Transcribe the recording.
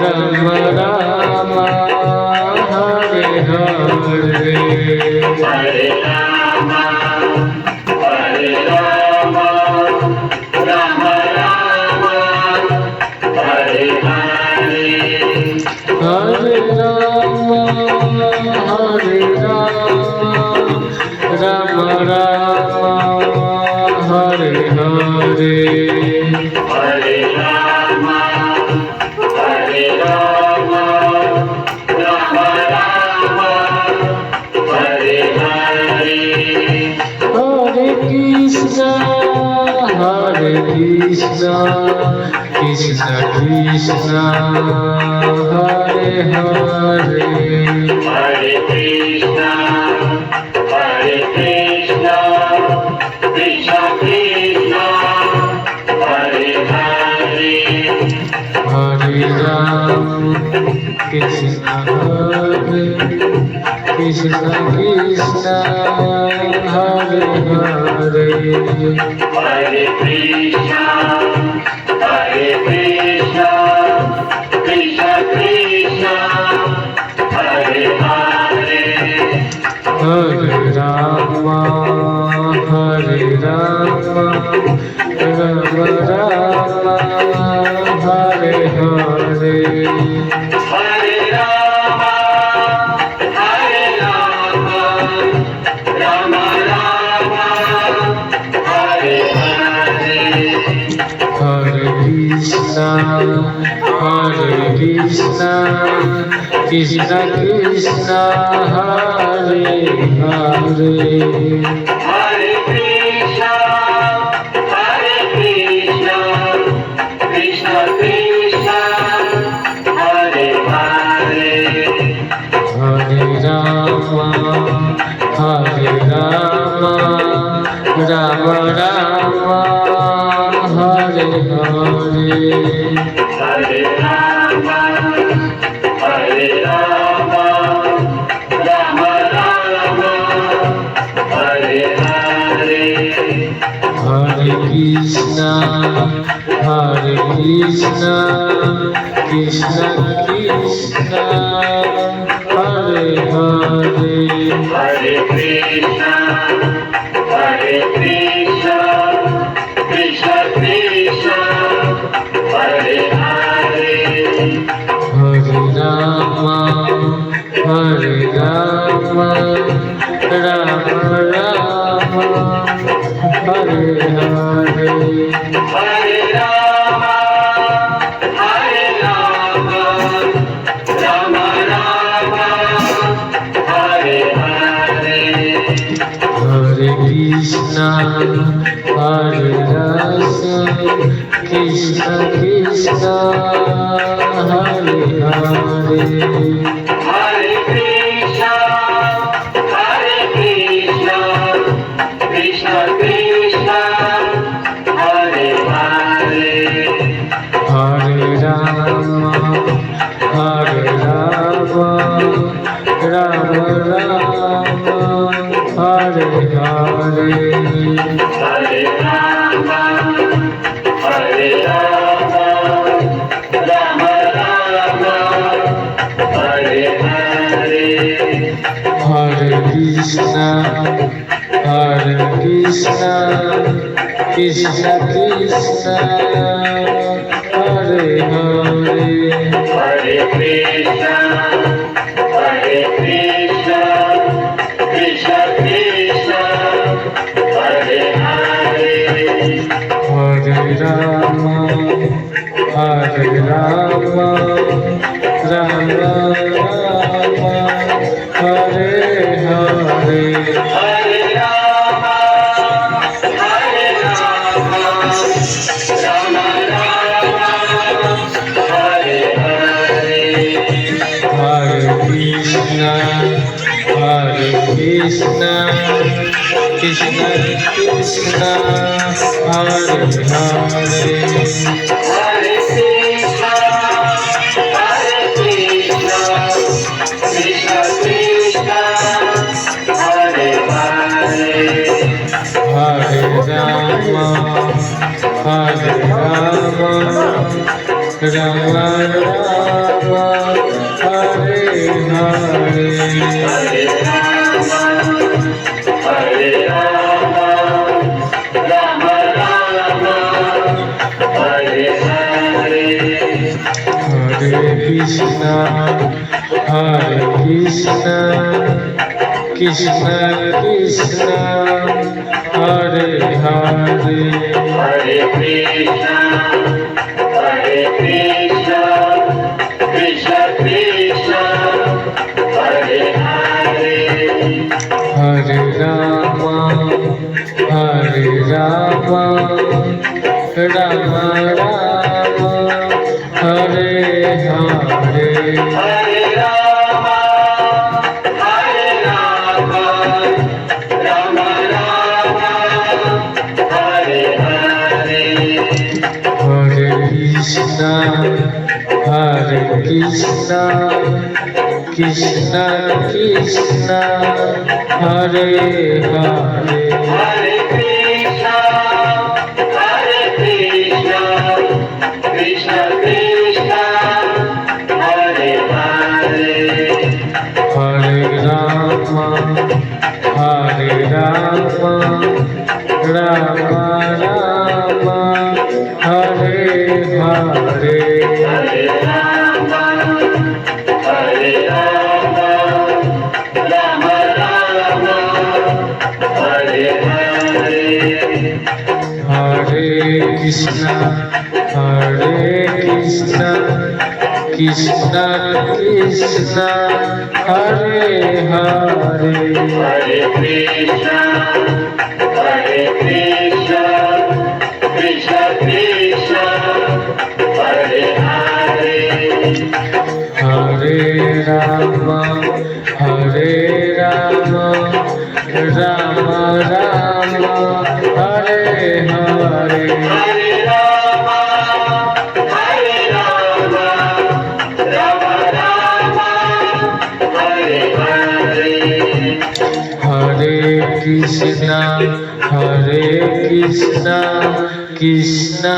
Ram Rama Hare Hare Hare Rama Hare Rama Rama Rama Hare Hare Hare Rama Hare Rama Rama Rama Hare Hare Hare Rama Hare Rama Rama Rama Hare Hare Hare Krishna Krishna Krishna Hare Hare Hare Krishna Krishna Krishna Hare Hare Hare Ram Krishna Hare Krishna Krishna Hare Hare Hare Krishna Krishna Krishna Hare Hare Hare Rama Hare Rama Rama Rama Hare Hare Hare Rama Hare Rama Rama Rama Hare Hare Hare Krishna Krishna Krishna Hare Hare Hare Krishna Krishna Krishna Hare Hare Hare Rama Rama Rama Hare Hare Hare Rama Hare Rama Rama Rama Hare Hare Hare Krishna Krishna Krishna Hare Hare Hare Krishna Krishna Krishna Hare Hare Hare Rama Rama Rama Hare Hare Hare Rama Hare Rama Rama Rama Hare Hare Hare Krishna Krishna Krishna Hare Hare Hare Krishna Krishna Krishna Hare Hare Hare Rama Rama Rama Hare Hare Hare Rama Hare Rama Rama Rama Hare Hare Hare Krishna Krishna Krishna Hare Hare Hare Krishna Krishna Krishna Hare Hare Hare Rama Rama Rama Hare Hare Hare Rama Hare Rama Rama Rama Hare Hare Hare Krishna Krishna Krishna Hare Hare Hare Krishna Krishna Krishna Hare Hare Hare Rama Rama Rama Krishna Hare Krishna Krishna Krishna Hare Hare Hare Krishna, Hare Krishna, Krishna Krishna, Hare Hare. Hare Rama Hare Rama Rama Rama Hare Hare Hare Rama, Hare Rama, Rama Rama, Hare Hare. Hare Krishna Krishna Krishna Hare Hare Hare Krishna, Hare Krishna, Krishna Krishna, Hare Hare. Hare Rama Rama Rama Hare Hare Hare Rama, Hare Rama, Rama Rama, Hare Hare. Hare Krishna Krishna Krishna Hare Hare Hare Krishna, Hare Krishna, Krishna Krishna, Hare Hare. Hare Rama Rama Rama Hare Hare Hare Rama, Hare Rama, Rama Rama, Hare Hare. Hare Krishna Krishna